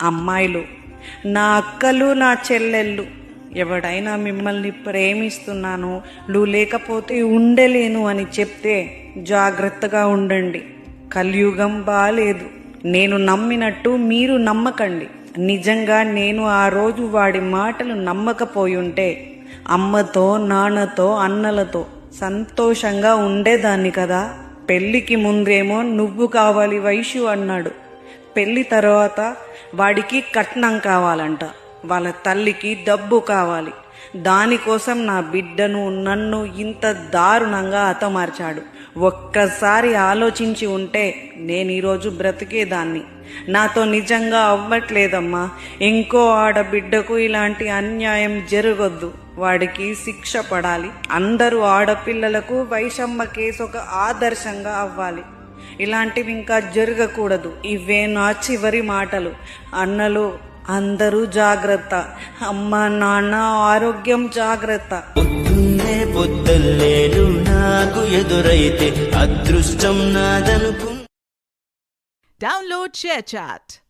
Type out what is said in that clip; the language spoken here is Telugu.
అమ్మాయిలు, నా అక్కలు, నా చెల్లెళ్ళు, ఎవడైనా మిమ్మల్ని ప్రేమిస్తున్నాను, నువ్వు లేకపోతే ఉండలేను అని చెప్తే జాగ్రత్తగా ఉండండి. కలియుగం బాలేదు. నేను నమ్మినట్టు మీరు నమ్మకండి. నిజంగా నేను ఆ రోజు వాడి మాటలు నమ్మకపోయి ఉంటే అమ్మతో, నాన్నతో, అన్నలతో సంతోషంగా ఉండేదాన్ని కదా. పెళ్ళికి ముందేమో నువ్వు కావాలి వైషు అన్నాడు. పెళ్లి తర్వాత వాడికి కట్నం కావాలంట, వాళ్ళ తల్లికి డబ్బు కావాలి. దానికోసం నా బిడ్డను, నన్ను ఇంత దారుణంగా హతమార్చాడు. ఒక్కసారి ఆలోచించి ఉంటే నేను ఈరోజు బ్రతికేదాన్ని. నాతో నిజంగా అవ్వట్లేదమ్మా. ఇంకో ఆడబిడ్డకు ఇలాంటి అన్యాయం జరగొద్దు. వాడికి శిక్ష పడాలి. అందరూ ఆడపిల్లలకు వైషమ్మ కేసు ఒక ఆదర్శంగా అవ్వాలి. ఇలాంటివి ఇంకా జరగకూడదు. ఇవే నా చివరి మాటలు. అన్నలు అందరూ జాగ్రత్త. అమ్మ నాన్న ఆరోగ్యం జాగ్రత్త. పొద్దున్నే నాకు ఎదురైతే అదృష్టం నాదనుకు. Download ShareChat.